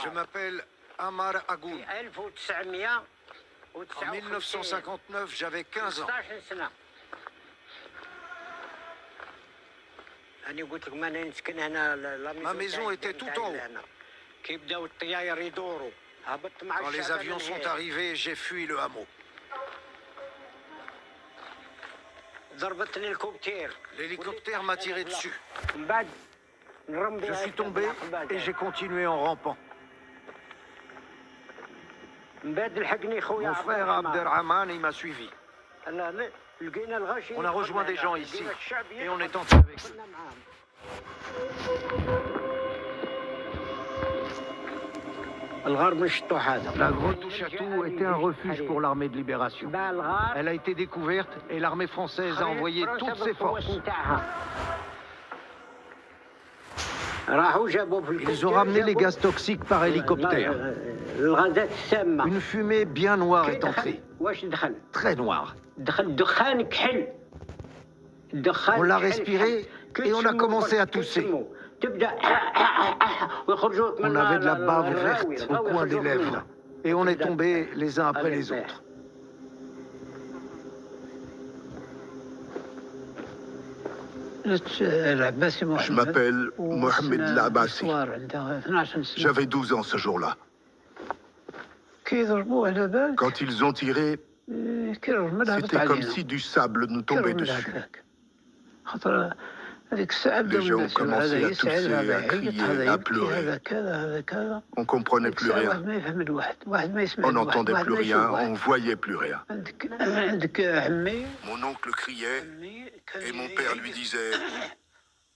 Je m'appelle Ammar Agoun. En 1959, j'avais 15 ans. Ma maison était tout en haut. Quand les avions sont arrivés, j'ai fui le hameau. L'hélicoptère m'a tiré dessus. Je suis tombé et j'ai continué en rampant. Mon frère Abderrahman, il m'a suivi. On a rejoint des gens ici et on est entré avec eux. La grotte Touchatou était un refuge pour l'armée de libération. Elle a été découverte et l'armée française a envoyé toutes ses forces. Ils ont ramené les gaz toxiques par hélicoptère. Une fumée bien noire est entrée. Très noire. On l'a respirée et on a commencé à tousser. On avait de la bave verte au coin des lèvres et on est tombés les uns après les autres. Je m'appelle Mohamed Labassi. J'avais 12 ans ce jour-là. Quand ils ont tiré, c'était comme si du sable nous tombait dessus. Les gens ont commencé à tousser, à crier, à pleurer. On ne comprenait plus rien. On n'entendait plus rien, on ne voyait plus rien. Mon oncle criait et mon père lui disait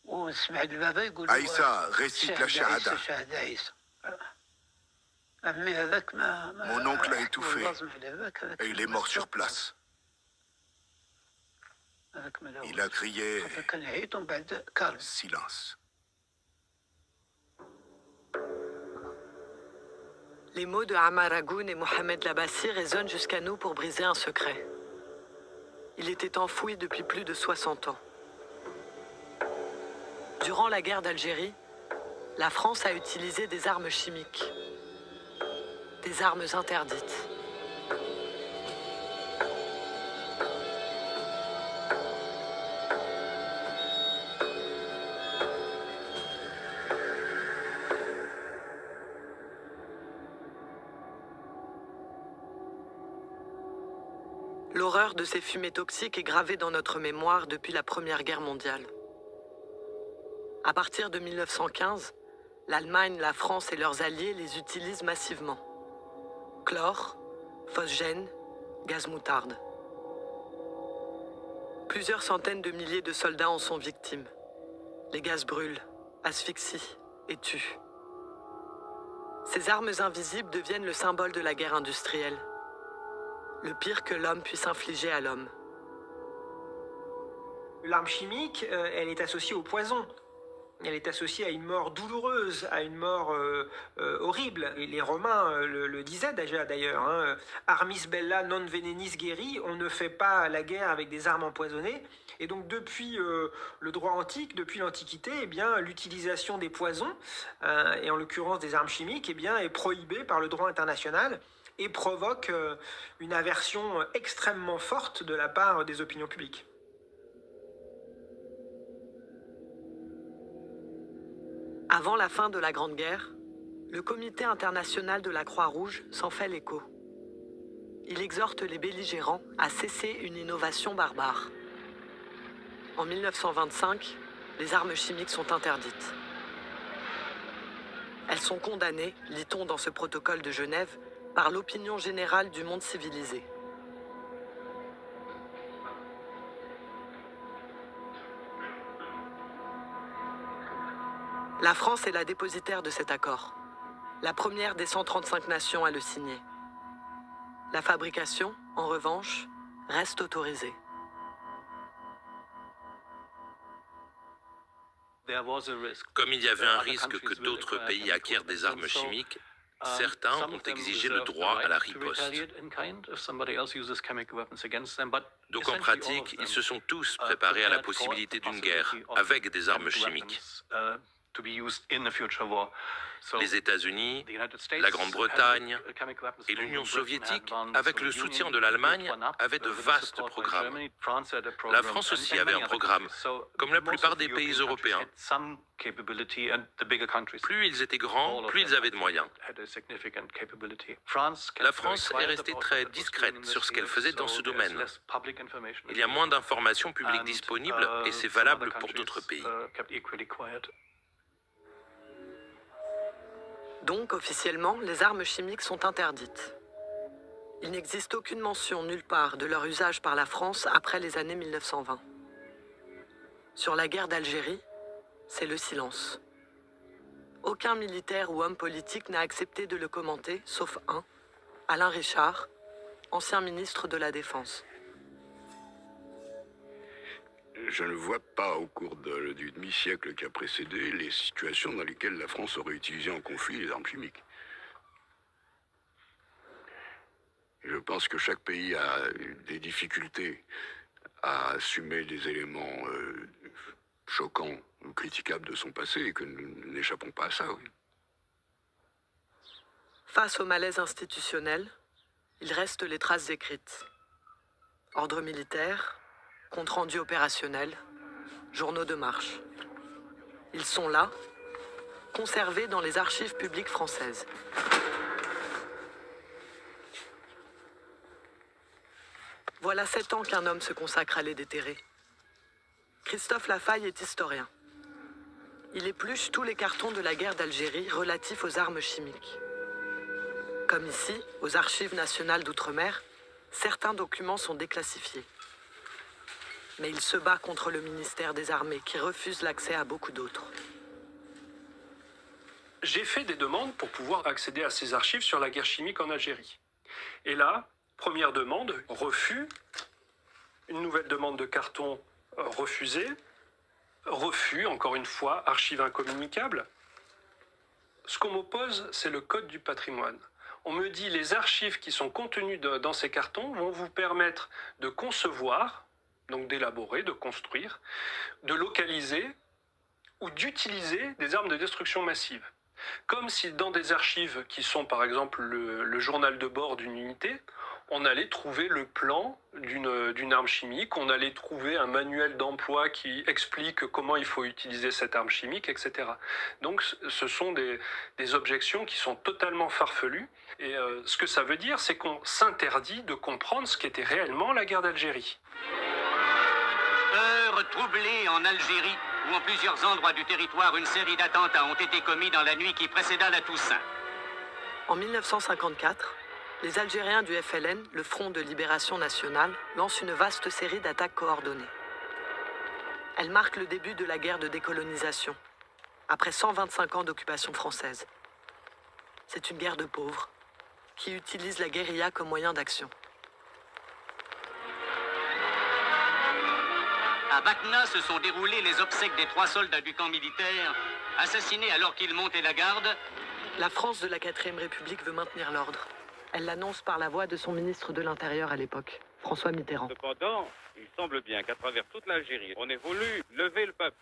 « Aïssa, récite la shahada ». Mon oncle a étouffé et il est mort sur place. Il a crié « Silence ». Les mots de Ammar Agoun et Mohamed Labassi résonnent jusqu'à nous pour briser un secret. Il était enfoui depuis plus de 60 ans. Durant la guerre d'Algérie, la France a utilisé des armes chimiques, des armes interdites. L'horreur de ces fumées toxiques est gravée dans notre mémoire depuis la Première Guerre mondiale. À partir de 1915, l'Allemagne, la France et leurs alliés les utilisent massivement. Chlore, phosgène, gaz moutarde. Plusieurs centaines de milliers de soldats en sont victimes. Les gaz brûlent, asphyxient et tuent. Ces armes invisibles deviennent le symbole de la guerre industrielle. Le pire que l'homme puisse infliger à l'homme. L'arme chimique, elle est associée au poison. Elle est associée à une mort douloureuse, à une mort horrible. Et les Romains le disaient déjà d'ailleurs. Hein, Armis bella non venenis guerri, on ne fait pas la guerre avec des armes empoisonnées. Et donc depuis le droit antique, depuis l'Antiquité, eh bien, l'utilisation des poisons, et en l'occurrence des armes chimiques, eh bien, est prohibée par le droit international et provoque une aversion extrêmement forte de la part des opinions publiques. Avant la fin de la Grande Guerre, le Comité international de la Croix-Rouge s'en fait l'écho. Il exhorte les belligérants à cesser une innovation barbare. En 1925, les armes chimiques sont interdites. Elles sont condamnées, lit-on dans ce protocole de Genève, par l'opinion générale du monde civilisé. La France est la dépositaire de cet accord, la première des 135 nations à le signer. La fabrication, en revanche, reste autorisée. Comme il y avait un risque que d'autres pays acquièrent des armes chimiques, certains ont exigé le droit à la riposte. Donc en pratique, ils se sont tous préparés à la possibilité d'une guerre avec des armes chimiques. Les États-Unis, la Grande-Bretagne et l'Union soviétique, avec le soutien de l'Allemagne, avaient de vastes programmes. La France aussi avait un programme, comme la plupart des pays européens. Plus ils étaient grands, plus ils avaient de moyens. La France est restée très discrète sur ce qu'elle faisait dans ce domaine. Il y a moins d'informations publiques disponibles et c'est valable pour d'autres pays. Donc, officiellement, les armes chimiques sont interdites. Il n'existe aucune mention nulle part de leur usage par la France après les années 1920. Sur la guerre d'Algérie, c'est le silence. Aucun militaire ou homme politique n'a accepté de le commenter, sauf un, Alain Richard, ancien ministre de la Défense. Je ne vois pas, au cours du demi-siècle qui a précédé, les situations dans lesquelles la France aurait utilisé en conflit les armes chimiques. Je pense que chaque pays a des difficultés à assumer des éléments choquants ou critiquables de son passé et que nous n'échappons pas à ça, oui. Face au malaise institutionnel, il reste les traces écrites. Ordre militaire, compte rendu opérationnel, journaux de marche. Ils sont là, conservés dans les archives publiques françaises. Voilà 7 ans qu'un homme se consacre à les déterrer. Christophe Lafaille est historien. Il épluche tous les cartons de la guerre d'Algérie relatifs aux armes chimiques. Comme ici, aux Archives nationales d'outre-mer, certains documents sont déclassifiés. Mais il se bat contre le ministère des Armées qui refuse l'accès à beaucoup d'autres. J'ai fait des demandes pour pouvoir accéder à ces archives sur la guerre chimique en Algérie. Et là, première demande, refus. Une nouvelle demande de carton refusée. Refus, encore une fois, archives incommunicables. Ce qu'on m'oppose, c'est le code du patrimoine. On me dit les archives qui sont contenues dans ces cartons vont vous permettre de concevoir, donc d'élaborer, de construire, de localiser ou d'utiliser des armes de destruction massive. Comme si dans des archives qui sont par exemple le journal de bord d'une unité, on allait trouver le plan d'une arme chimique, on allait trouver un manuel d'emploi qui explique comment il faut utiliser cette arme chimique, etc. Donc ce sont des objections qui sont totalement farfelues. Et ce que ça veut dire, c'est qu'on s'interdit de comprendre ce qu'était réellement la guerre d'Algérie. Heure troublée en Algérie, où en plusieurs endroits du territoire, une série d'attentats ont été commis dans la nuit qui précéda la Toussaint. En 1954, les Algériens du FLN, le Front de Libération Nationale, lancent une vaste série d'attaques coordonnées. Elle marque le début de la guerre de décolonisation, après 125 ans d'occupation française. C'est une guerre de pauvres, qui utilise la guérilla comme moyen d'action. À Bakna se sont déroulées les obsèques des 3 soldats du camp militaire, assassinés alors qu'ils montaient la garde. La France de la 4e République veut maintenir l'ordre. Elle l'annonce par la voix de son ministre de l'Intérieur à l'époque, François Mitterrand. Cependant, il semble bien qu'à travers toute l'Algérie, on ait voulu lever le peuple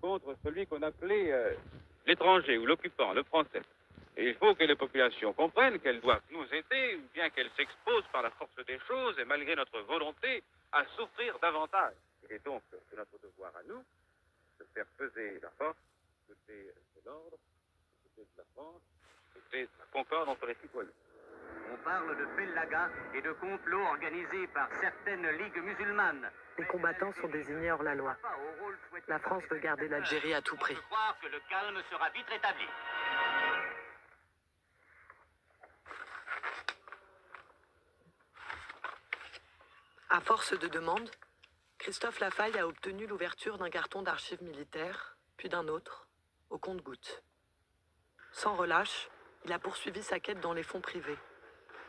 contre celui qu'on appelait l'étranger ou l'occupant, le français. Et il faut que les populations comprennent qu'elles doivent nous aider, ou bien qu'elles s'exposent par la force des choses et malgré notre volonté à souffrir davantage. Il est donc de notre devoir à nous de faire peser la force, de l'ordre, de la France, de la concorde entre les citoyens. On parle de fellaga et de complots organisés par certaines ligues musulmanes. Les combattants sont désignés hors la loi. La France veut garder l'Algérie à tout prix. On peut croire que le calme sera vite rétabli. À force de demandes, Christophe Lafaille a obtenu l'ouverture d'un carton d'archives militaires, puis d'un autre, au compte-gouttes. Sans relâche, il a poursuivi sa quête dans les fonds privés,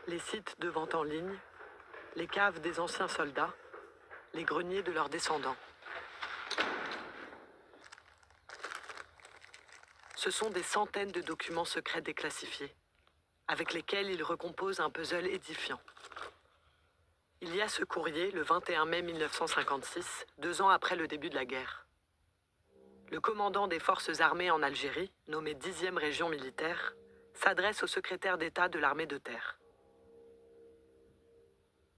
les sites de vente en ligne, les caves des anciens soldats, les greniers de leurs descendants. Ce sont des centaines de documents secrets déclassifiés, avec lesquels il recompose un puzzle édifiant. Il y a ce courrier le 21 mai 1956, 2 ans après le début de la guerre. le commandant des forces armées en Algérie, nommé 10e région militaire, s'adresse au secrétaire d'État de l'armée de terre.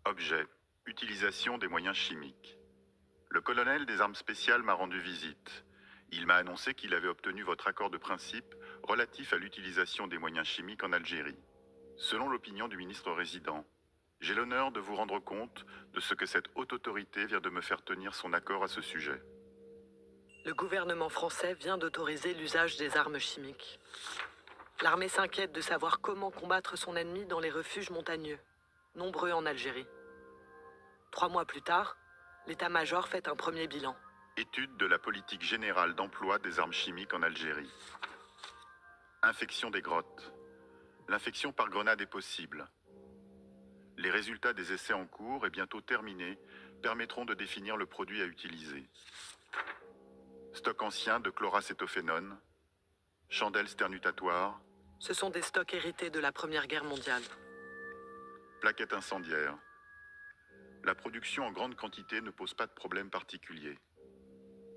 Objet. Utilisation des moyens chimiques. Le colonel des armes spéciales m'a rendu visite. Il m'a annoncé qu'il avait obtenu votre accord de principe relatif à l'utilisation des moyens chimiques en Algérie. Selon l'opinion du ministre résident, j'ai l'honneur de vous rendre compte de ce que cette haute autorité vient de me faire tenir son accord à ce sujet. Le gouvernement français vient d'autoriser l'usage des armes chimiques. L'armée s'inquiète de savoir comment combattre son ennemi dans les refuges montagneux, nombreux en Algérie. 3 mois plus tard, l'état-major fait un premier bilan. Étude de la politique générale d'emploi des armes chimiques en Algérie. Infection des grottes. L'infection par grenade est possible. Les résultats des essais en cours et bientôt terminés permettront de définir le produit à utiliser. Stock ancien de chloracétophénone, chandelles sternutatoires. Ce sont des stocks hérités de la Première Guerre mondiale. Plaquettes incendiaires. La production en grande quantité ne pose pas de problème particulier.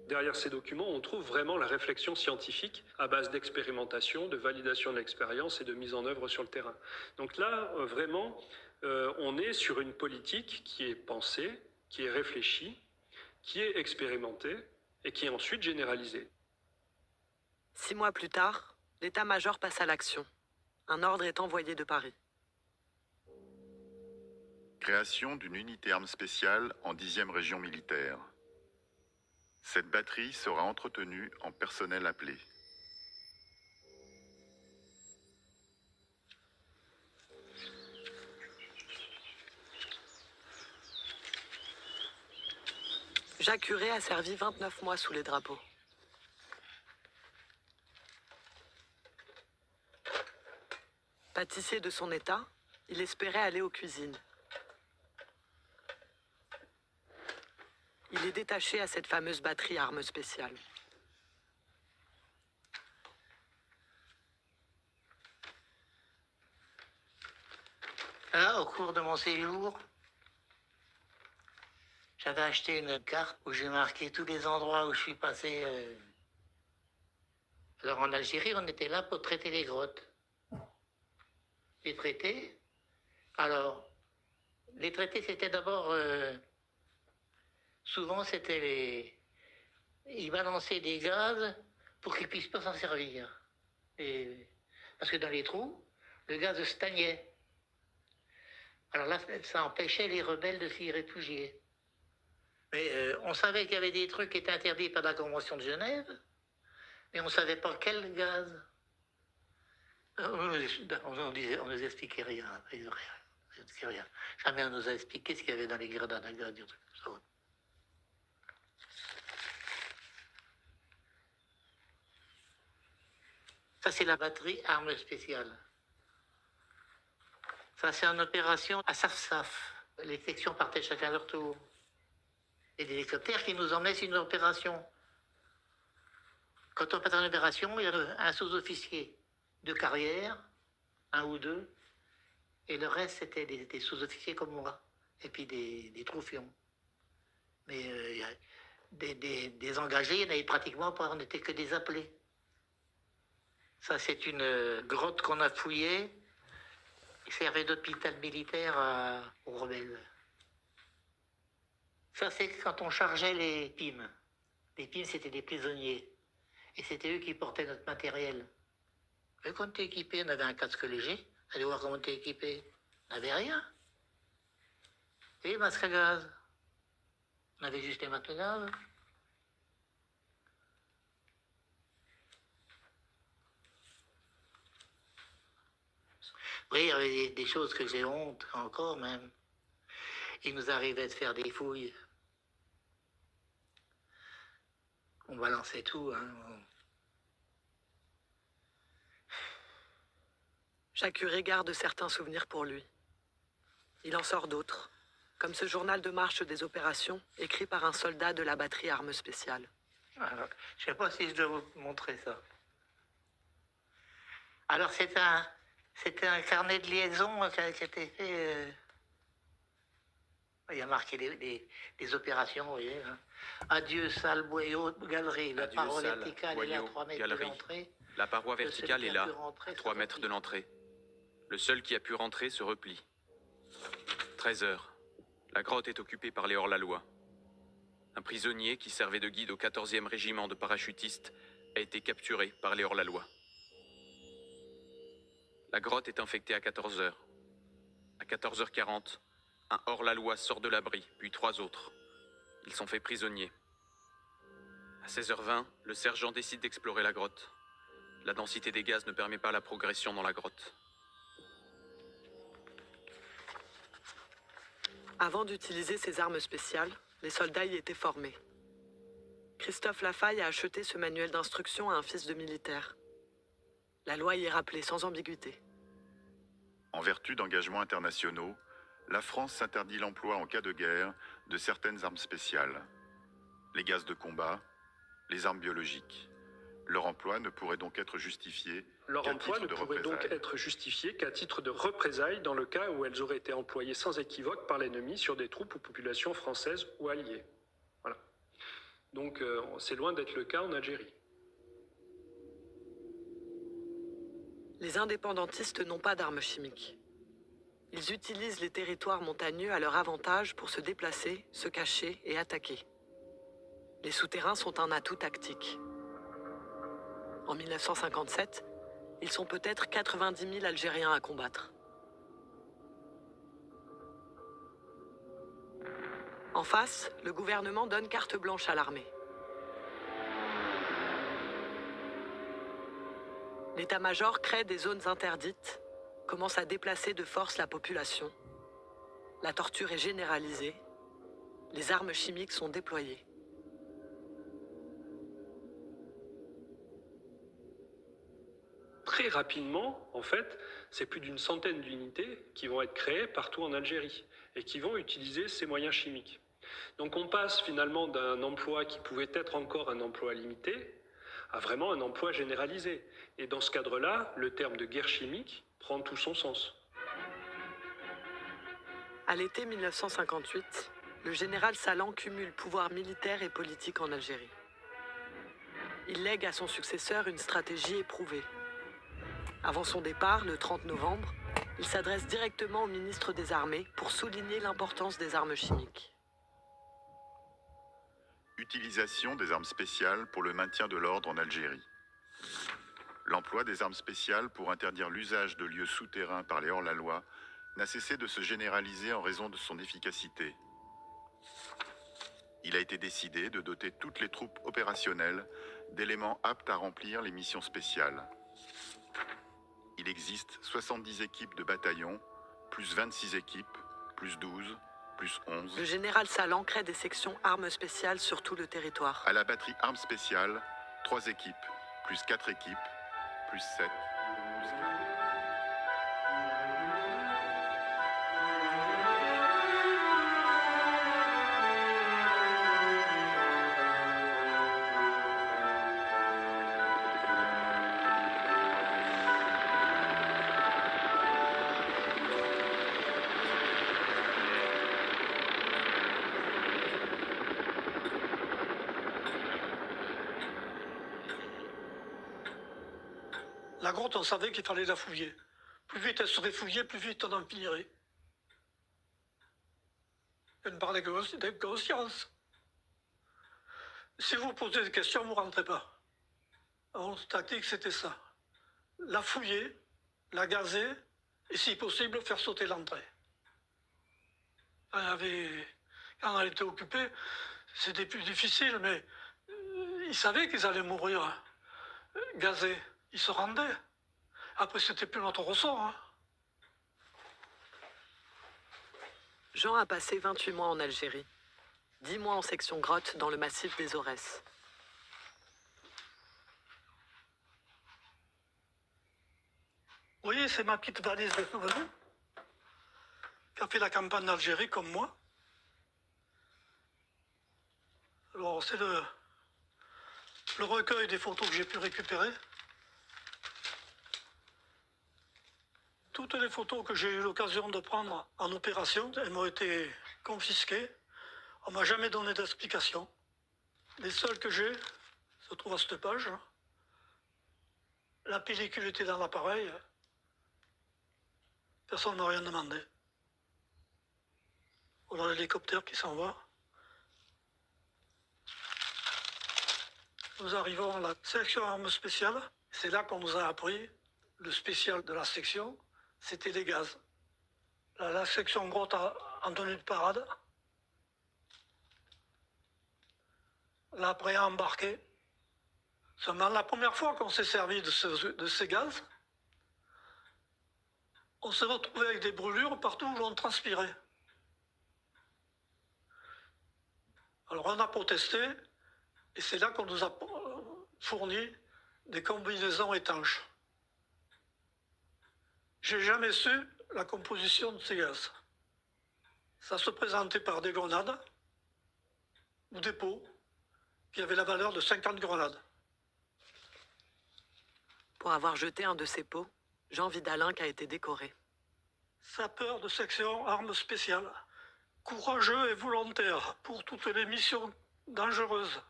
Derrière ces documents, on trouve vraiment la réflexion scientifique à base d'expérimentation, de validation de l'expérience et de mise en œuvre sur le terrain. Donc là, vraiment, on est sur une politique qui est pensée, qui est réfléchie, qui est expérimentée et qui est ensuite généralisée. 6 mois plus tard, l'état-major passe à l'action. Un ordre est envoyé de Paris. Création d'une unité arme spéciale en 10e région militaire. Cette batterie sera entretenue en personnel appelé. Jacques Huré a servi 29 mois sous les drapeaux. Pâtissier de son état, il espérait aller aux cuisines. Il est détaché à cette fameuse batterie armes spéciales. Là, au cours de mon séjour, j'avais acheté une carte où j'ai marqué tous les endroits où je suis passé. Alors en Algérie, on était là pour traiter les grottes. Les traités. Alors, les traités, c'était d'abord... souvent, c'était les... Ils balançaient des gaz pour qu'ils ne puissent pas s'en servir. Parce que dans les trous, le gaz stagnait. Alors là, ça empêchait les rebelles de s'y réfugier. Mais on savait qu'il y avait des trucs qui étaient interdits par la Convention de Genève, mais on ne savait pas quel gaz. On nous expliquait rien. Jamais on nous a expliqué ce qu'il y avait dans les gradins à gaz, des trucs comme ça. Ça, c'est la batterie armes spéciales. Ça, c'est en opération à Saf-Saf. Les sections partaient chacun leur tour. Et des hélicoptères qui nous emmenaient sur une opération. Quand on part en opération, il y a un sous-officier de carrière, 1 ou 2, et le reste, c'était des sous-officiers comme moi, et puis des troufions. Mais des engagés, il n'y en avait pratiquement pas, on n'était que des appelés. Ça, c'est une grotte qu'on a fouillée, qui servait d'hôpital militaire aux rebelles. Ça, c'est quand on chargeait les PIM. Les PIM, c'était des prisonniers. Et c'était eux qui portaient notre matériel. Et quand on était équipé, on avait un casque léger. Allez voir comment on était équipé. On n'avait rien. Et les masques à gaz. On avait juste les masques à gaz. Oui, il y avait des choses que j'ai honte encore même. Il nous arrivait de faire des fouilles. On balançait tout, hein. Jacques Huré garde certains souvenirs pour lui. Il en sort d'autres, comme ce journal de marche des opérations, écrit par un soldat de la batterie armes spéciales. Alors, je ne sais pas si je dois vous montrer ça. Alors, c'était un carnet de liaison qui a été fait Il y a marqué les opérations, vous voyez. Hein. Adieu, salle, boyau, galerie. La paroi verticale est là, 3 mètres de l'entrée. La paroi verticale est là, à 3 mètres de l'entrée. Le seul qui a pu rentrer se replie. 13 heures. La grotte est occupée par les hors-la-loi. Un prisonnier qui servait de guide au 14e régiment de parachutistes a été capturé par les hors-la-loi. La grotte est infectée à 14 heures. À 14h40, un hors-la-loi sort de l'abri, puis 3 autres. Ils sont faits prisonniers. À 16h20, le sergent décide d'explorer la grotte. La densité des gaz ne permet pas la progression dans la grotte. Avant d'utiliser ces armes spéciales, les soldats y étaient formés. Christophe Lafaille a acheté ce manuel d'instruction à un fils de militaire. La loi y est rappelée sans ambiguïté. En vertu d'engagements internationaux, la France s'interdit l'emploi en cas de guerre de certaines armes spéciales. Les gaz de combat, les armes biologiques. Leur emploi ne pourrait donc être justifié qu'à titre de représailles dans le cas où elles auraient été employées sans équivoque par l'ennemi sur des troupes ou populations françaises ou alliées. Voilà. Donc c'est loin d'être le cas en Algérie. Les indépendantistes n'ont pas d'armes chimiques. Ils utilisent les territoires montagneux à leur avantage pour se déplacer, se cacher et attaquer. Les souterrains sont un atout tactique. En 1957, ils sont peut-être 90 000 Algériens à combattre. En face, le gouvernement donne carte blanche à l'armée. L'état-major crée des zones interdites, commence à déplacer de force la population. La torture est généralisée. Les armes chimiques sont déployées. Très rapidement, en fait, c'est plus d'une centaine d'unités qui vont être créées partout en Algérie et qui vont utiliser ces moyens chimiques. Donc on passe finalement d'un emploi qui pouvait être encore un emploi limité à vraiment un emploi généralisé. Et dans ce cadre-là, le terme de guerre chimique prend tout son sens. À l'été 1958, le général Salan cumule pouvoir militaire et politique en Algérie. Il lègue à son successeur une stratégie éprouvée. Avant son départ, le 30 novembre, il s'adresse directement au ministre des Armées pour souligner l'importance des armes chimiques. Utilisation des armes spéciales pour le maintien de l'ordre en Algérie. L'emploi des armes spéciales pour interdire l'usage de lieux souterrains par les hors-la-loi n'a cessé de se généraliser en raison de son efficacité. Il a été décidé de doter toutes les troupes opérationnelles d'éléments aptes à remplir les missions spéciales. Il existe 70 équipes de bataillons, plus 26 équipes, plus 12, plus 11. Le général Salan crée des sections armes spéciales sur tout le territoire. À la batterie armes spéciales, 3 équipes, plus 4 équipes, plus 7, plus 4. La grotte, on savait qu'il fallait la fouiller. Plus vite elle serait fouillée, plus vite on en finirait. Elle parlait d'inconscience. Si vous posez des questions, vous ne rentrez pas. Alors, la tactique, c'était ça. La fouiller, la gazer, et si possible, faire sauter l'entrée. Quand elle était occupée, c'était plus difficile, mais ils savaient qu'ils allaient mourir gazés. Ils se rendaient. Après, c'était plus notre ressort. Hein. Jean a passé 28 mois en Algérie. 10 mois en section grotte dans le massif des Aurès. Vous voyez, c'est ma petite valise de souvenirs qui a fait la campagne d'Algérie comme moi. Alors, c'est le recueil des photos que j'ai pu récupérer. Toutes les photos que j'ai eu l'occasion de prendre en opération, elles m'ont été confisquées. On ne m'a jamais donné d'explication. Les seules que j'ai se trouvent à cette page. La pellicule était dans l'appareil. Personne ne m'a rien demandé. Voilà l'hélicoptère qui s'en va. Nous arrivons à la section armes spéciales. C'est là qu'on nous a appris le spécial de la section, c'était les gaz. La section grotte en tenue de parade. Là, après, à embarquer. Seulement, la première fois qu'on s'est servi de ces gaz, on s'est retrouvé avec des brûlures partout où on transpirait. Alors, on a protesté, et c'est là qu'on nous a fourni des combinaisons étanches. J'ai jamais su la composition de ces gaz. Ça se présentait par des grenades ou des pots qui avaient la valeur de 50 grenades. Pour avoir jeté un de ces pots, Jean Vidalin a été décoré. Sapeur de section armes spéciales, courageux et volontaire pour toutes les missions dangereuses,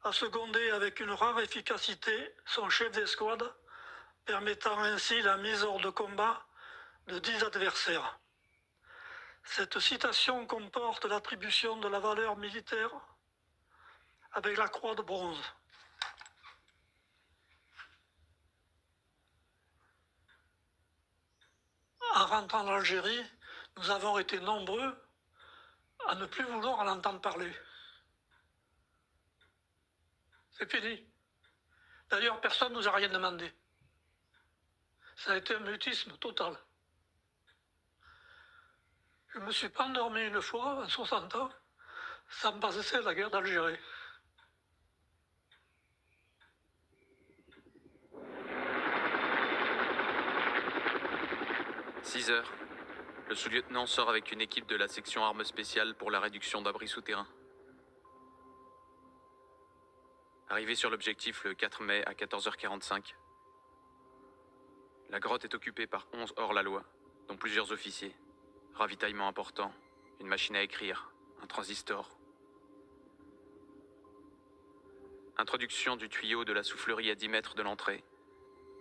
a secondé avec une rare efficacité son chef d'escouade, permettant ainsi la mise hors de combat de 10 adversaires. Cette citation comporte l'attribution de la valeur militaire avec la croix de bronze. En rentrant en Algérie, nous avons été nombreux à ne plus vouloir en entendre parler. C'est fini. D'ailleurs, personne ne nous a rien demandé. Ça a été un mutisme total. Je ne me suis pas endormi une fois, en 60 ans, sans me passer la guerre d'Algérie. « 6 heures. Le sous-lieutenant sort avec une équipe de la section armes spéciales pour la réduction d'abris souterrains. Arrivé sur l'objectif le 4 mai à 14h45. La grotte est occupée par 11 hors-la-loi, dont plusieurs officiers. Ravitaillement important, une machine à écrire, un transistor. Introduction du tuyau de la soufflerie à 10 mètres de l'entrée.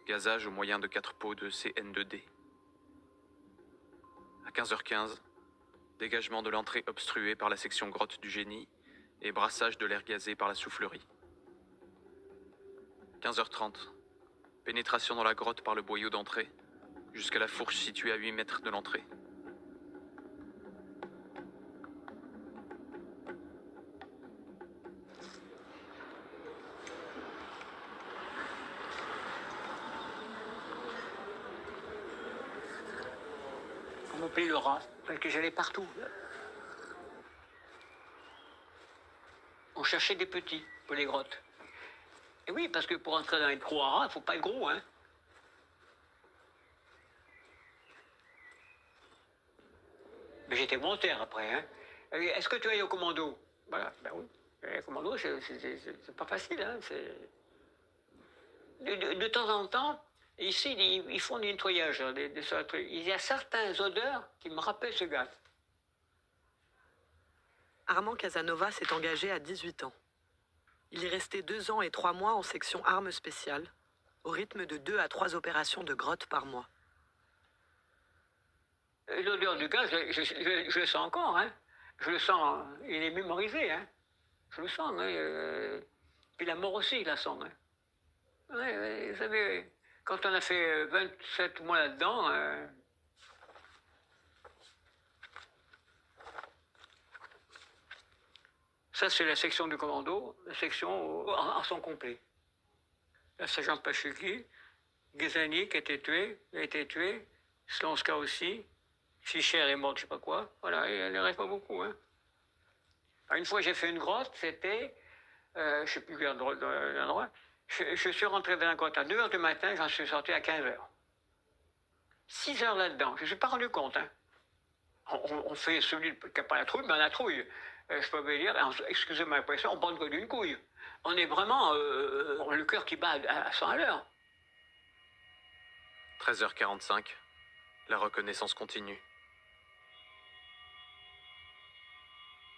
Gazage au moyen de 4 pots de CN2D. À 15h15, dégagement de l'entrée obstruée par la section grotte du génie et brassage de l'air gazé par la soufflerie. 15h30, pénétration dans la grotte par le boyau d'entrée, jusqu'à la fourche située à 8 mètres de l'entrée. On m'appelait le rat, parce que j'allais partout. On cherchait des petits pour les grottes. Et oui, parce que pour entrer dans les trous à rats, il ne faut pas être gros, hein. Mais j'étais volontaire après, hein. Est-ce que tu es au commando? Voilà, ben oui. Le commando, c'est pas facile, hein. De temps en temps, ici, ils font du nettoyage. Il y a certaines odeurs qui me rappellent ce gars. Armand Casanova s'est engagé à 18 ans. Il est resté 2 ans et 3 mois en section armes spéciales, au rythme de 2 à 3 opérations de grotte par mois. L'odeur du gaz, je le sens encore, hein. Je le sens, il est mémorisé, hein. Je le sens, hein. Puis la mort aussi, il la sent, hein. Ouais, vous savez, quand on a fait 27 mois là-dedans, ça, c'est la section du commando, la section en son complet. Le sergent Pachuki, Ghezani qui a été tué, Slonska aussi, Fischer est mort, je sais pas quoi. Voilà, il ne reste pas beaucoup. Hein. Alors, une fois, j'ai fait une grotte, c'était, je ne sais plus quel endroit, je suis rentré dans la grotte à 2h du matin, j'en suis sorti à 15h. 6 heures là-dedans, je ne me suis pas rendu compte. Hein. On fait celui qui n'a pas la trouille, mais on a la trouille. Je peux vous dire, excusez ma expression, on bande que d'une couille. On est vraiment le cœur qui bat à 100 à l'heure. 13h45, La reconnaissance continue.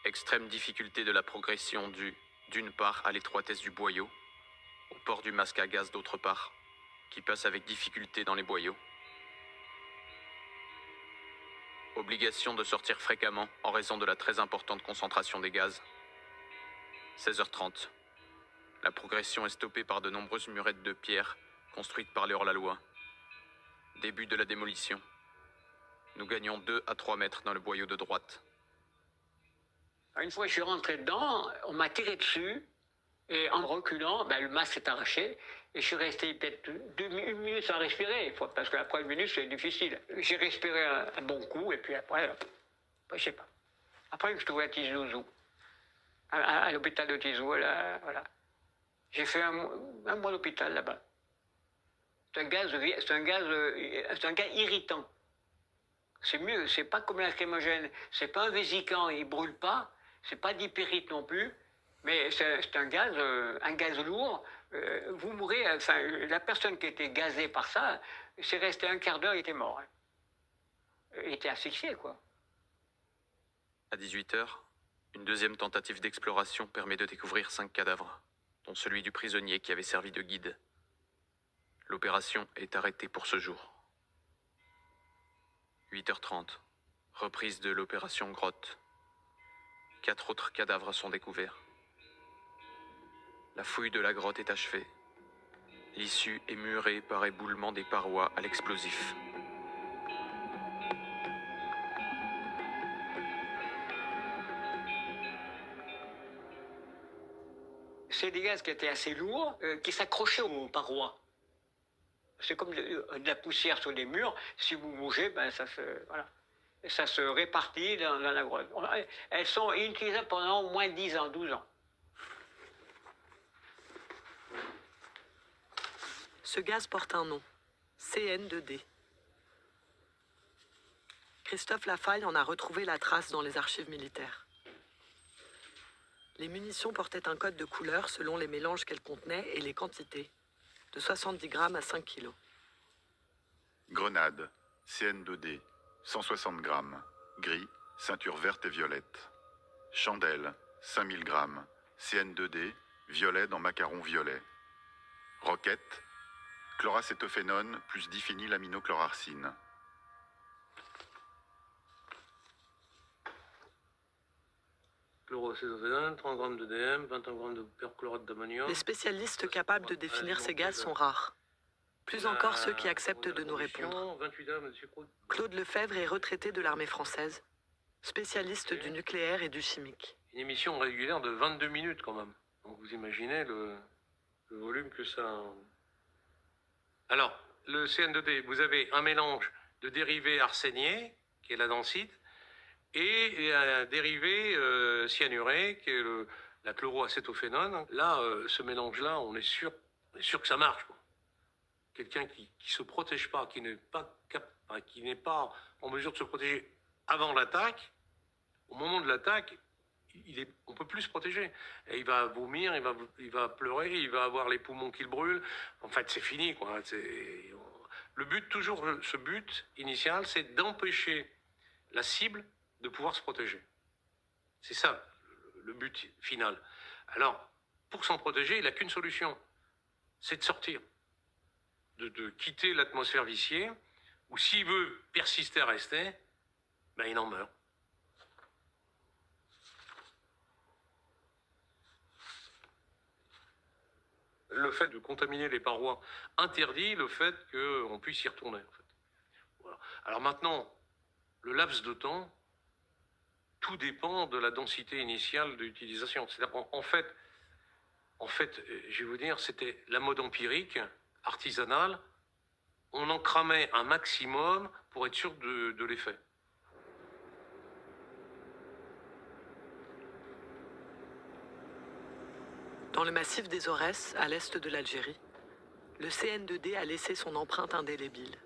Extrême difficulté de la progression due, d'une part, à l'étroitesse du boyau, au port du masque à gaz d'autre part, qui passe avec difficulté dans les boyaux. Obligation de sortir fréquemment en raison de la très importante concentration des gaz. 16h30. La progression est stoppée par de nombreuses murettes de pierre construites par les hors-la-loi. Début de la démolition. Nous gagnons 2 à 3 mètres dans le boyau de droite. Une fois que je suis rentré dedans, on m'a tiré dessus, et en reculant, le masque s'est arraché, et je suis resté peut-être 1 minute sans respirer, parce que la première minute, c'est difficile. J'ai respiré un bon coup, et puis après, je sais pas. Après, je suis trouvé à Tizouzou, à l'hôpital de Tizou, voilà. J'ai fait un mois d'hôpital là-bas. C'est un gaz irritant. C'est mieux, c'est pas comme lacrymogène, c'est pas un vésicant, il brûle pas, c'est pas d'hypérite non plus, mais c'est un gaz lourd. Vous mourrez, la personne qui était gazée par ça, c'est resté un quart d'heure, il était mort. Il était asphyxié, quoi. À 18h, une deuxième tentative d'exploration permet de découvrir 5 cadavres, dont celui du prisonnier qui avait servi de guide. L'opération est arrêtée pour ce jour. 8h30, reprise de l'opération Grotte. 4 autres cadavres sont découverts. La fouille de la grotte est achevée. L'issue est murée par éboulement des parois à l'explosif. C'est des gaz qui étaient assez lourds, qui s'accrochaient aux parois. C'est comme de la poussière sur les murs. Si vous bougez, ça se répartit dans la grotte. Elles sont inutilisables pendant au moins 10 ans, 12 ans. Ce gaz porte un nom, CN2D. Christophe Lafaille en a retrouvé la trace dans les archives militaires. Les munitions portaient un code de couleur selon les mélanges qu'elles contenaient et les quantités, de 70 grammes à 5 kilos. Grenade, CN2D, 160 grammes, gris, ceinture verte et violette. Chandelle, 5000 grammes, CN2D, violet dans macaron violet. Roquette, chloracétophénone plus diphénylaminochlorarcine. Chloracétophénone, 30 grammes de DM, 21 grammes de perchlorate d'ammonium. Les spécialistes capables de définir ces gaz sont rares. Plus encore ceux qui acceptent de nous répondre. Claude Lefebvre est retraité de l'armée française, spécialiste du nucléaire et du chimique. Une émission régulière de 22 minutes quand même. Donc vous imaginez le volume que ça... Alors, le CN2D, vous avez un mélange de dérivés arséniés, qui est la densite, et un dérivé cyanuré, qui est la chloroacétophénone. Là, ce mélange-là, on est sûr que ça marche, quoi. Quelqu'un qui se protège pas, qui n'est pas en mesure de se protéger avant l'attaque, au moment de l'attaque, on peut plus se protéger. Et il va vomir, il va pleurer, il va avoir les poumons qui le brûlent. En fait, c'est fini, quoi. Le but, toujours, ce but initial, c'est d'empêcher la cible de pouvoir se protéger. C'est ça, le but final. Alors, pour s'en protéger, il n'a qu'une solution, c'est de sortir. De quitter l'atmosphère viciée, ou s'il veut persister à rester, il en meurt. Le fait de contaminer les parois interdit le fait qu'on puisse y retourner. En fait. Voilà. Alors maintenant, le laps de temps, tout dépend de la densité initiale d'utilisation. C'est-à-dire, en fait, je vais vous dire, c'était la mode empirique, artisanale, on en cramait un maximum pour être sûr de l'effet. Dans le massif des Aurès, à l'est de l'Algérie, le CN2D a laissé son empreinte indélébile.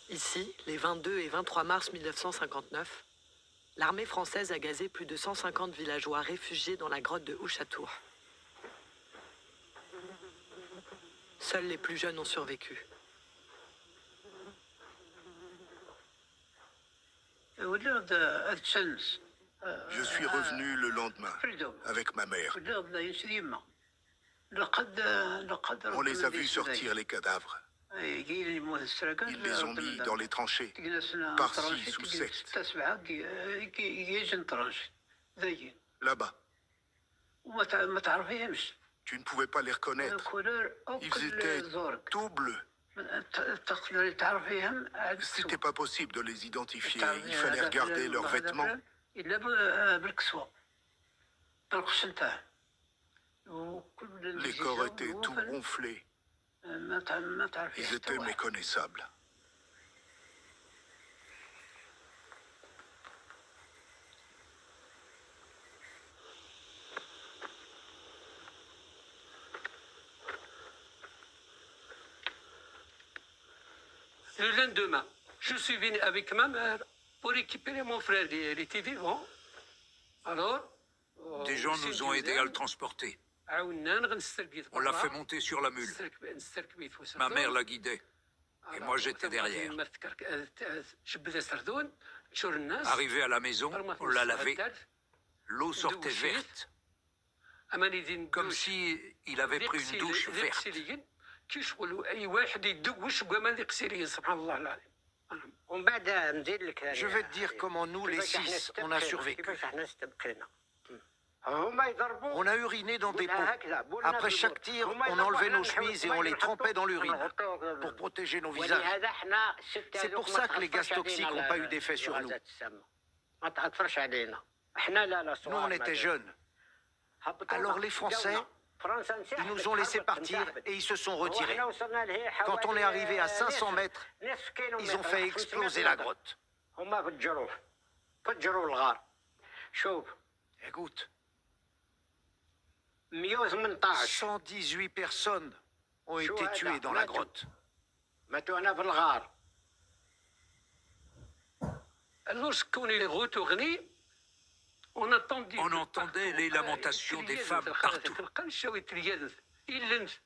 Ici, les 22 et 23 mars 1959, l'armée française a gazé plus de 150 villageois réfugiés dans la grotte de Ouchatour. Seuls les plus jeunes ont survécu. Je suis revenu le lendemain avec ma mère. On les a vus sortir les cadavres. Ils les ont mis dans les tranchées, par 6 ou 7. Là-bas. Tu ne pouvais pas les reconnaître. Ils étaient tout bleus. C'était pas possible de les identifier. Il fallait regarder leurs vêtements. Les corps étaient tout gonflés. Ils étaient méconnaissables. Le lendemain, je suis venu avec ma mère pour récupérer mon frère. Il était vivant. Alors, des gens nous ont aidés à le transporter. On l'a fait monter sur la mule. Ma mère la guidait. Et moi, j'étais derrière. Arrivé à la maison, on l'a lavé. L'eau sortait verte. Comme si il avait pris une douche verte. Je vais te dire comment nous, les 6, on a survécu. On a uriné dans des pots. Après chaque tir, on enlevait nos chemises et on les trempait dans l'urine pour protéger nos visages. C'est pour ça que les gaz toxiques n'ont pas eu d'effet sur nous. Nous, on était jeunes. Alors les Français, ils nous ont laissés partir et ils se sont retirés. Quand on est arrivé à 500 mètres, ils ont fait exploser la grotte. Écoute, 118 personnes ont été tuées dans la grotte. Lorsqu'on est retourné, on entendait les lamentations des femmes partout.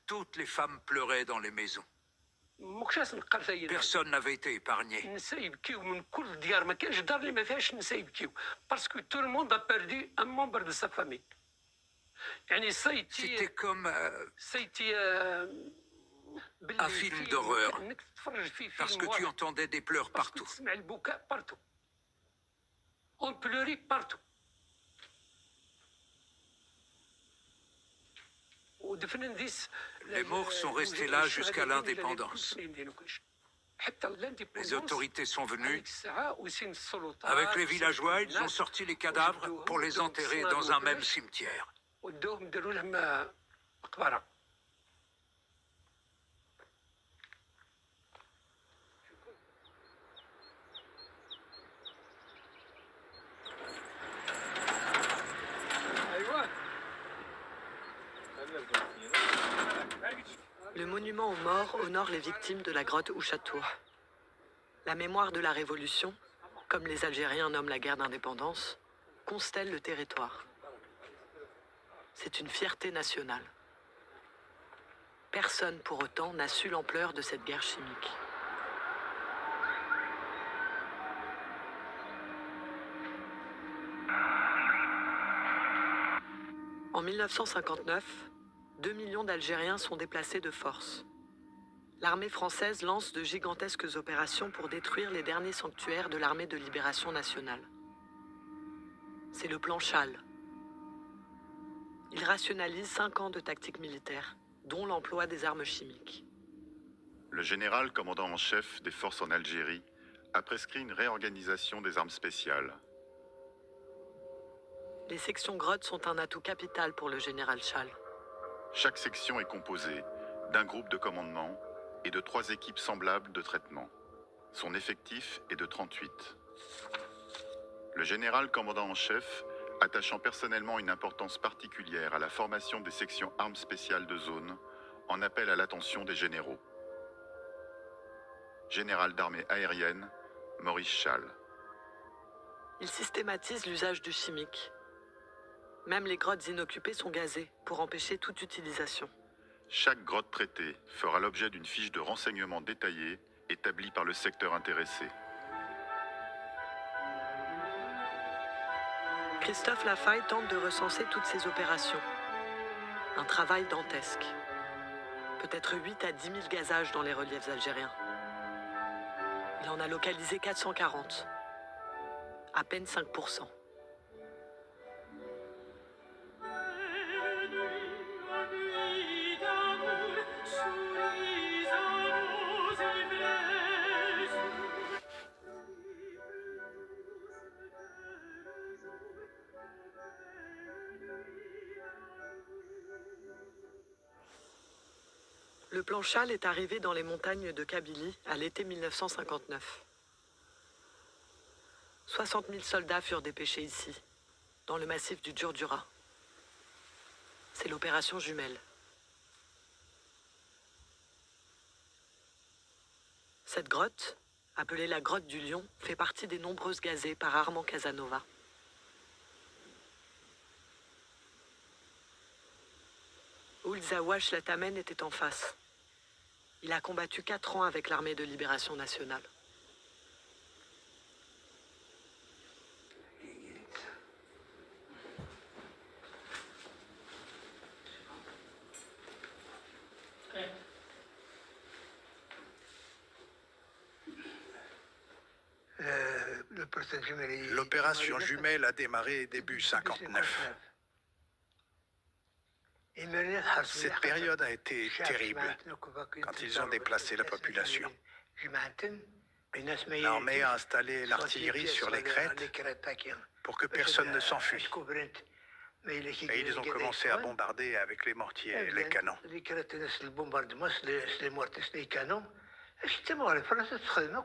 Toutes les femmes pleuraient dans les maisons. Personne n'avait été épargné. Parce que tout le monde a perdu un membre de sa famille. C'était comme un film d'horreur, parce que tu entendais des pleurs partout. On pleurait partout. Les morts sont restés là jusqu'à l'indépendance. Les autorités sont venues. Avec les villageois, ils ont sorti les cadavres pour les enterrer dans un même cimetière. Le monument aux morts honore les victimes de la grotte Ouchatour. La mémoire de la Révolution, comme les Algériens nomment la guerre d'indépendance, constelle le territoire. C'est une fierté nationale. Personne, pour autant, n'a su l'ampleur de cette guerre chimique. En 1959, 2 millions d'Algériens sont déplacés de force. L'armée française lance de gigantesques opérations pour détruire les derniers sanctuaires de l'armée de libération nationale. C'est le plan Chal. Il rationalise 5 ans de tactique militaire, dont l'emploi des armes chimiques. Le général commandant en chef des forces en Algérie a prescrit une réorganisation des armes spéciales. Les sections grottes sont un atout capital pour le général Chal. Chaque section est composée d'un groupe de commandement et de 3 équipes semblables de traitement. Son effectif est de 38. Le général commandant en chef, attachant personnellement une importance particulière à la formation des sections armes spéciales de zone, en appelle à l'attention des généraux. Général d'armée aérienne, Maurice Chal. Il systématise l'usage du chimique. Même les grottes inoccupées sont gazées pour empêcher toute utilisation. Chaque grotte traitée fera l'objet d'une fiche de renseignement détaillée établie par le secteur intéressé. Christophe Lafaille tente de recenser toutes ces opérations. Un travail dantesque. Peut-être 8 à 10 000 gazages dans les reliefs algériens. Il en a localisé 440. À peine 5%. Le plan Chal est arrivé dans les montagnes de Kabylie à l'été 1959. 60 000 soldats furent dépêchés ici, dans le massif du Djurdjura. C'est l'opération Jumelle. Cette grotte, appelée la grotte du Lion, fait partie des nombreuses gazées par Armand Casanova. Ould Zawache Latamen était en face. Il a combattu 4 ans avec l'armée de libération nationale. L'opération Jumelle a démarré début 59. Cette période a été terrible quand ils ont déplacé la population. L'armée a installé l'artillerie sur les crêtes pour que personne ne s'enfuit. Et ils ont commencé à bombarder avec les mortiers et les canons.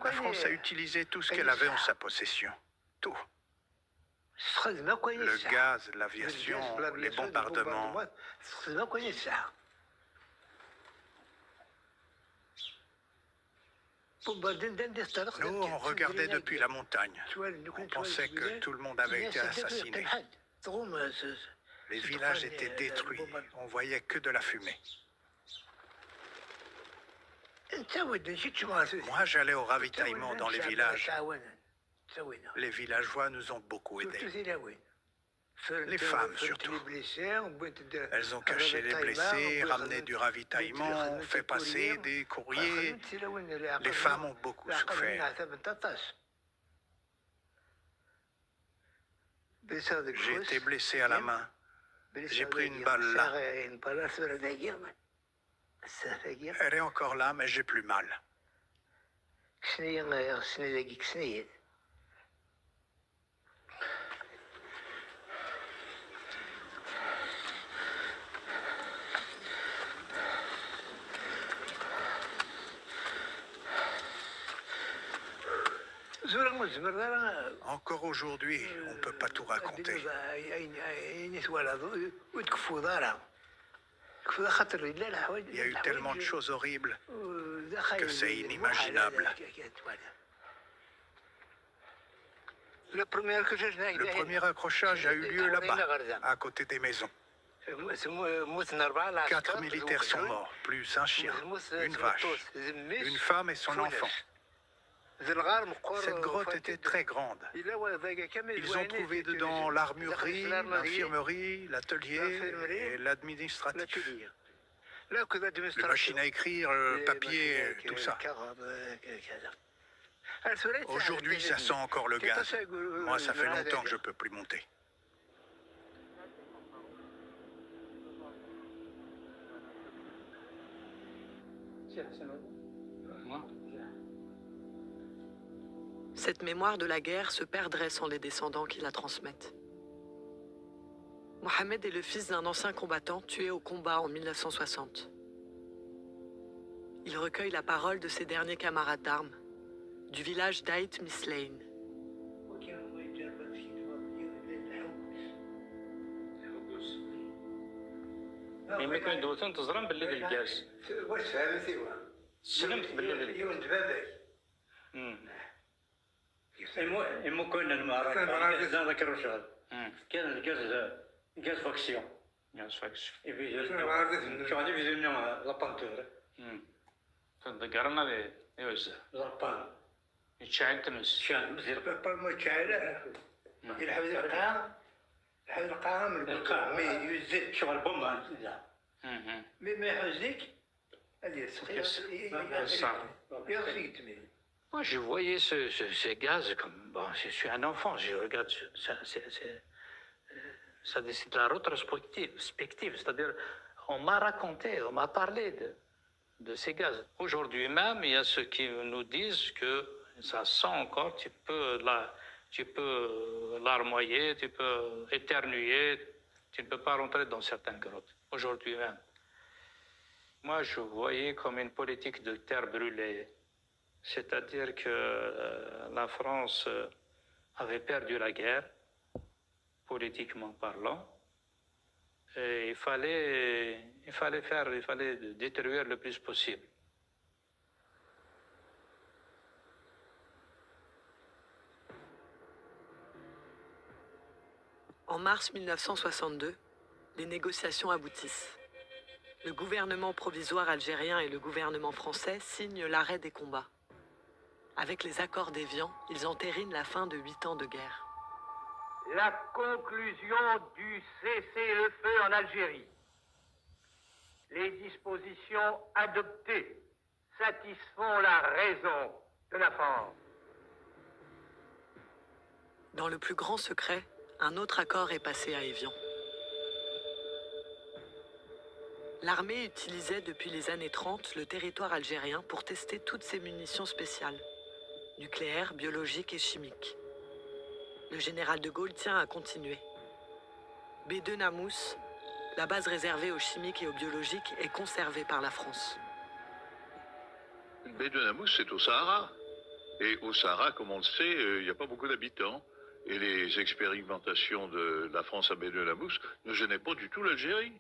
La France a utilisé tout ce qu'elle avait en sa possession. Tout. Le gaz, l'aviation, les bombardements. Nous, on regardait depuis la montagne. On pensait que tout le monde avait été assassiné. Les villages étaient détruits. On voyait que de la fumée. Moi, j'allais au ravitaillement dans les villages. Les villageois nous ont beaucoup aidés. Les femmes surtout. Elles ont caché les blessés, ramené du ravitaillement, fait passer des courriers. Les femmes ont beaucoup souffert. J'ai été blessé à la main. J'ai pris une balle là. Elle est encore là, mais j'ai plus mal. Encore aujourd'hui, on ne peut pas tout raconter. Il y a eu tellement de choses horribles que c'est inimaginable. Le premier accrochage a eu lieu là-bas, à côté des maisons. 4 militaires sont morts, plus un chien, une vache, une femme et son enfant. Cette grotte était très grande. Ils ont trouvé dedans l'armurerie, l'infirmerie, l'atelier et l'administratif. Les machines à écrire, le papier, tout ça. Aujourd'hui, ça sent encore le gaz. Moi, ça fait longtemps que je ne peux plus monter. Cette mémoire de la guerre se perdrait sans les descendants qui la transmettent. Mohamed est le fils d'un ancien combattant tué au combat en 1960. Il recueille la parole de ses derniers camarades d'armes, du village d'Aït Mislayn. كان المعركة كان ذكر الشغل كان الجاز فاكسيون Moi, je voyais ces gaz comme... Bon, je suis un enfant, je regarde... Ça c'est de la rétrospective, c'est-à-dire on m'a raconté, on m'a parlé de ces gaz. Aujourd'hui même, il y a ceux qui nous disent que ça sent encore, tu peux larmoyer, tu peux éternuer, tu ne peux pas rentrer dans certaines grottes. Aujourd'hui même. Moi, je voyais comme une politique de terre brûlée. C'est-à-dire que la France avait perdu la guerre, politiquement parlant, et il fallait détruire le plus possible. En mars 1962, les négociations aboutissent. Le gouvernement provisoire algérien et le gouvernement français signent l'arrêt des combats. Avec les accords d'Évian, ils entérinent la fin de 8 ans de guerre. La conclusion du cessez-le-feu en Algérie. Les dispositions adoptées satisfont la raison de la France. Dans le plus grand secret, un autre accord est passé à Évian. L'armée utilisait depuis les années 30 le territoire algérien pour tester toutes ses munitions spéciales, nucléaires, biologiques et chimiques. Le général de Gaulle tient à continuer. B2 Namous, la base réservée aux chimiques et aux biologiques, est conservée par la France. B2 Namous, c'est au Sahara. Et au Sahara, comme on le sait, il n'y a pas beaucoup d'habitants. Et les expérimentations de la France à B2 Namous ne gênaient pas du tout l'Algérie.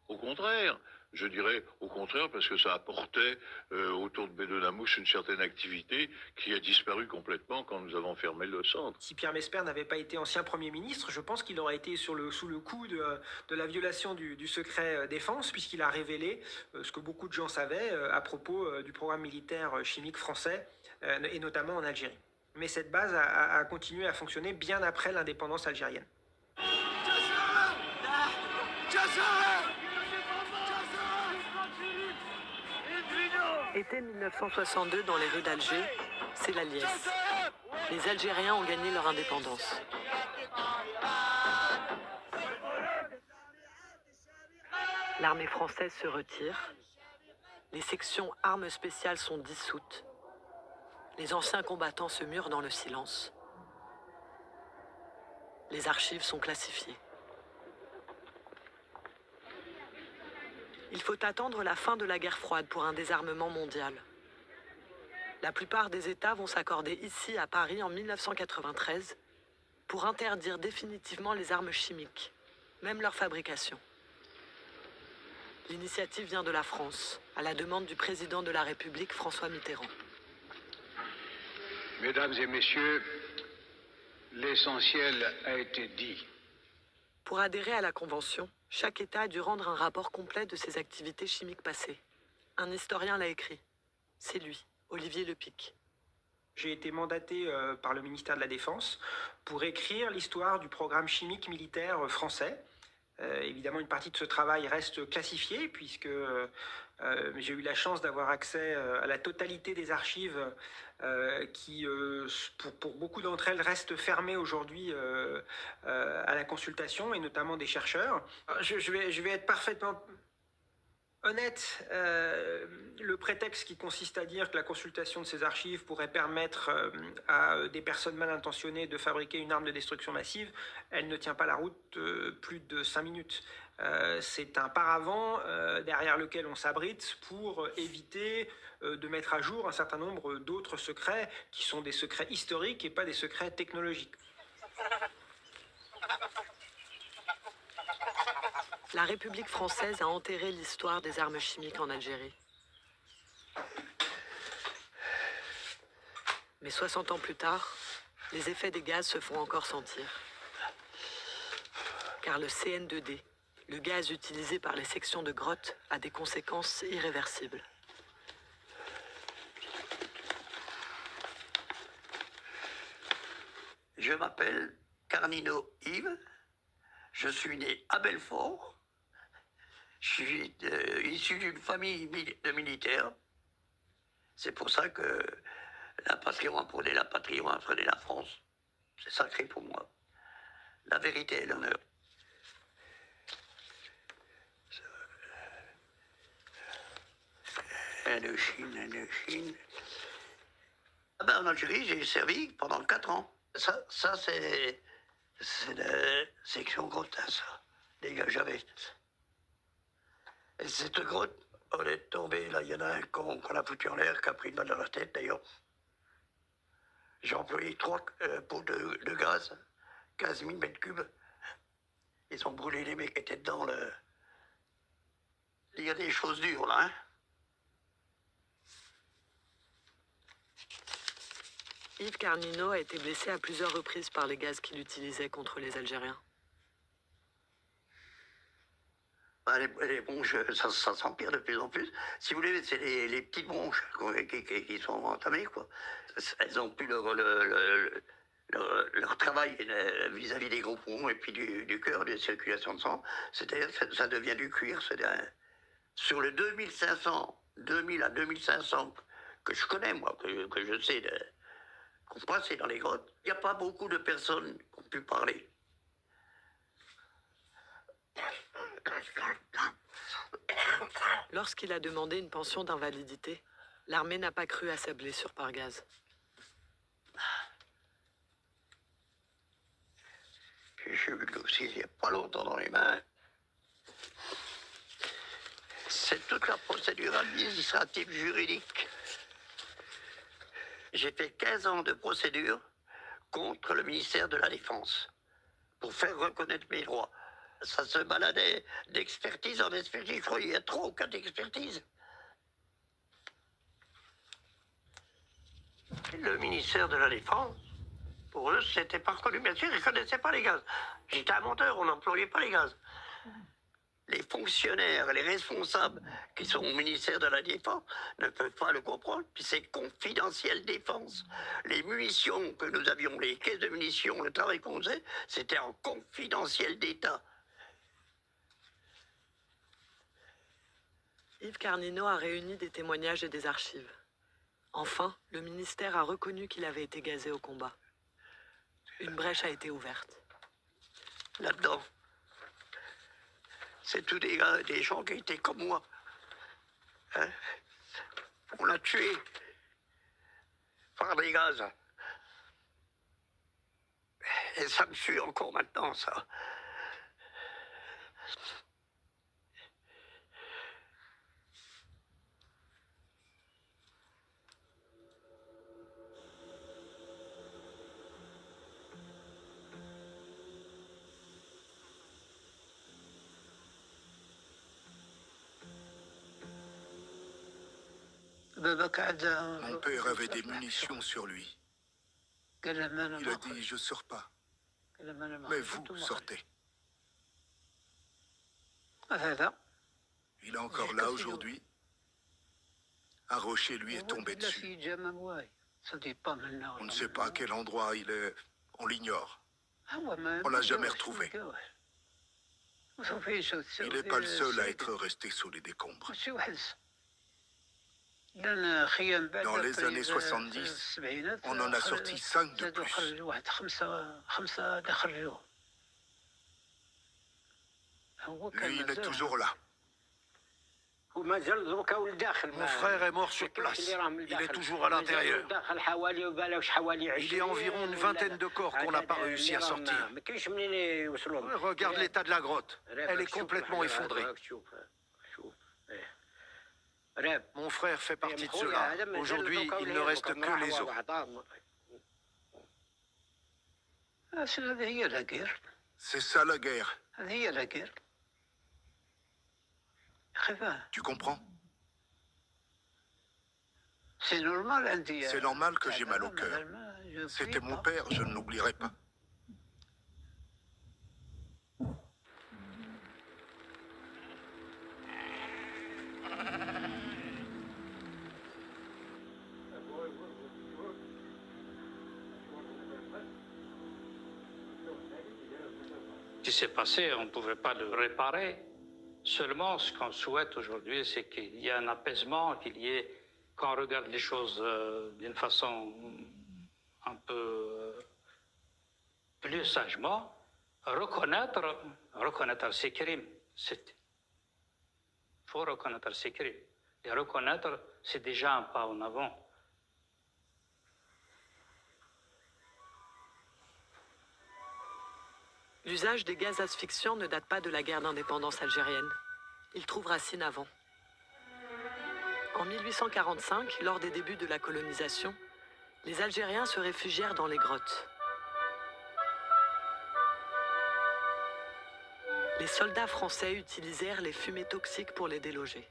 Au contraire, je dirais au contraire parce que ça apportait autour de B2 Namous une certaine activité qui a disparu complètement quand nous avons fermé le centre. Si Pierre Mesper n'avait pas été ancien Premier ministre, je pense qu'il aurait été sous le coup de la violation du secret défense, puisqu'il a révélé ce que beaucoup de gens savaient à propos du programme militaire chimique français, et notamment en Algérie. Mais cette base a continué à fonctionner bien après l'indépendance algérienne. Été 1962 dans les rues d'Alger, c'est la liesse. Les Algériens ont gagné leur indépendance. L'armée française se retire. Les sections armes spéciales sont dissoutes. Les anciens combattants se murent dans le silence. Les archives sont classifiées. Il faut attendre la fin de la guerre froide pour un désarmement mondial. La plupart des États vont s'accorder ici, à Paris, en 1993, pour interdire définitivement les armes chimiques, même leur fabrication. L'initiative vient de la France, à la demande du président de la République, François Mitterrand. Mesdames et messieurs, l'essentiel a été dit. Pour adhérer à la Convention, chaque État a dû rendre un rapport complet de ses activités chimiques passées. Un historien l'a écrit. C'est lui, Olivier Lepic. J'ai été mandaté par le ministère de la Défense pour écrire l'histoire du programme chimique militaire français. Évidemment, une partie de ce travail reste classifiée puisque j'ai eu la chance d'avoir accès à la totalité des archives qui, pour beaucoup d'entre elles, restent fermées aujourd'hui à la consultation, et notamment des chercheurs. Je vais être parfaitement honnête. Le prétexte qui consiste à dire que la consultation de ces archives pourrait permettre à des personnes mal intentionnées de fabriquer une arme de destruction massive, elle ne tient pas la route plus de 5 minutes. C'est un paravent derrière lequel on s'abrite pour éviter de mettre à jour un certain nombre d'autres secrets qui sont des secrets historiques et pas des secrets technologiques. La République française a enterré l'histoire des armes chimiques en Algérie. Mais 60 ans plus tard, les effets des gaz se font encore sentir. Car le CN2D, le gaz utilisé par les sections de grottes a des conséquences irréversibles. Je m'appelle Carnino Yves, je suis né à Belfort, je suis issu d'une famille de militaires. C'est pour ça que la patrie m'a prôné la patrie, m'a prôné la France. C'est sacré pour moi. La vérité et l'honneur. Indochine. Ah ben, en Algérie, j'ai servi pendant 4 ans. Ça c'est la section grotte, hein, ça. Les gars, j'avais. Et cette grotte, on est tombé, là, il y en a un qu'on a foutu en l'air, qui a pris une balle dans la tête, d'ailleurs. J'ai employé 3 pots de gaz, 15 000 mètres cubes. Ils ont brûlé les mecs qui étaient dedans. Il y a des choses dures, là, hein. Yves Carnino a été blessé à plusieurs reprises par les gaz qu'il utilisait contre les Algériens. Bah, les bronches, ça s'empire de plus en plus. Si vous voulez, c'est les petites bronches qui sont entamées, quoi. Elles n'ont plus leur travail vis-à-vis des gros poumons et puis du cœur, de la circulation de sang. C'est-à-dire que ça devient du cuir. Sur le 2000 à 2500 que je connais, moi, que je sais qu'on passait dans les grottes, il n'y a pas beaucoup de personnes qui ont pu parler. Lorsqu'il a demandé une pension d'invalidité, l'armée n'a pas cru à sa blessure par gaz. J'ai eu le dossier il n'y a pas longtemps dans les mains. C'est toute la procédure administrative juridique. J'ai fait 15 ans de procédure contre le ministère de la Défense pour faire reconnaître mes droits. Ça se baladait d'expertise en expertise. Je crois qu'il y a 3 ou 4 expertises. Le ministère de la Défense, pour eux, c'était pas reconnu. Bien sûr, ils ne connaissaient pas les gaz. J'étais un menteur, on n'employait pas les gaz. Les fonctionnaires, les responsables qui sont au ministère de la Défense ne peuvent pas le comprendre, puis c'est confidentiel défense. Les munitions que nous avions, les caisses de munitions, le travail qu'on faisait, c'était en confidentiel d'État. Yves Carnino a réuni des témoignages et des archives. Enfin, le ministère a reconnu qu'il avait été gazé au combat. Une brèche a été ouverte. Là-dedans, c'est tous des gens qui étaient comme moi. Hein? On l'a tué par des gaz. Et ça me suit encore maintenant, ça. Mon père avait des munitions sur lui. Il a dit, je ne sors pas. Mais vous sortez. Il est encore là aujourd'hui. Un rocher lui est tombé dessus. On ne sait pas à quel endroit il est. On l'ignore. On ne l'a jamais retrouvé. Il n'est pas le seul à être resté sous les décombres. Dans les années 70, on en a sorti 5 de plus. Lui, il est toujours là. Mon frère est mort sur place. Il est toujours à l'intérieur. Il y a environ une vingtaine de corps qu'on n'a pas réussi à sortir. Regarde l'état de la grotte. Elle est complètement effondrée. Mon frère fait partie de ceux-là. Aujourd'hui, il ne reste que les os. C'est ça la guerre. Tu comprends? C'est normal que j'ai mal au cœur. C'était mon père, je ne l'oublierai pas. s'est passé, on ne pouvait pas le réparer. Seulement, ce qu'on souhaite aujourd'hui, c'est qu'il y ait un apaisement, qu'on regarde les choses d'une façon un peu plus sagement, reconnaître ces crimes. Il faut reconnaître ces crimes. Les reconnaître, c'est déjà un pas en avant. L'usage des gaz asphyxiants ne date pas de la guerre d'indépendance algérienne. Il trouve racine avant. En 1845, lors des débuts de la colonisation, les Algériens se réfugièrent dans les grottes. Les soldats français utilisèrent les fumées toxiques pour les déloger.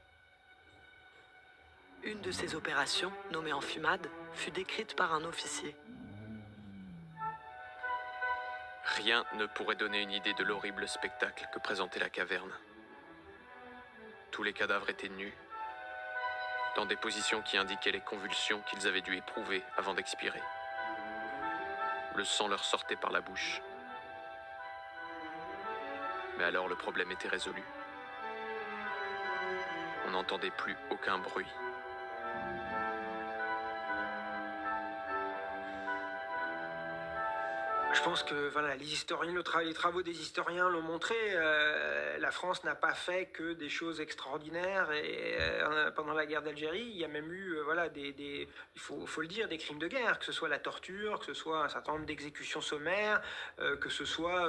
Une de ces opérations, nommée enfumade, fut décrite par un officier. Rien ne pourrait donner une idée de l'horrible spectacle que présentait la caverne. Tous les cadavres étaient nus, dans des positions qui indiquaient les convulsions qu'ils avaient dû éprouver avant d'expirer. Le sang leur sortait par la bouche. Mais alors le problème était résolu. On n'entendait plus aucun bruit. Je pense que voilà, les travaux des historiens l'ont montré, la France n'a pas fait que des choses extraordinaires pendant la guerre d'Algérie. Il y a même eu, il faut le dire, des crimes de guerre, que ce soit la torture, que ce soit un certain nombre d'exécutions sommaires, que ce soit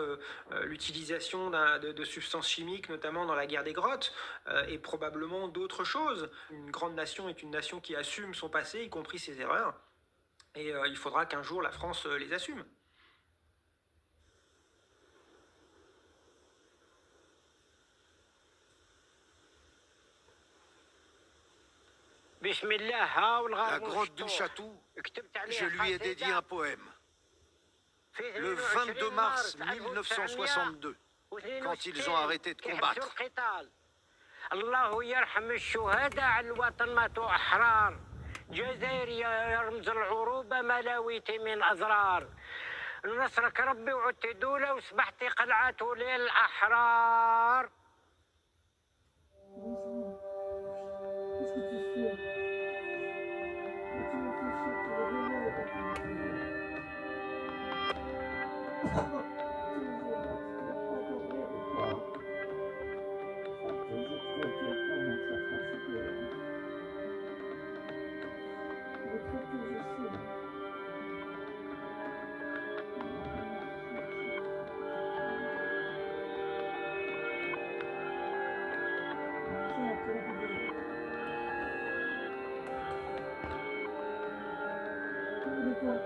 l'utilisation de substances chimiques, notamment dans la guerre des grottes, et probablement d'autres choses. Une grande nation est une nation qui assume son passé, y compris ses erreurs, et il faudra qu'un jour la France les assume. La grotte du Chatou, je lui ai dédié un poème. Le 22 mars 1962, quand ils ont arrêté de combattre.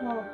Oh.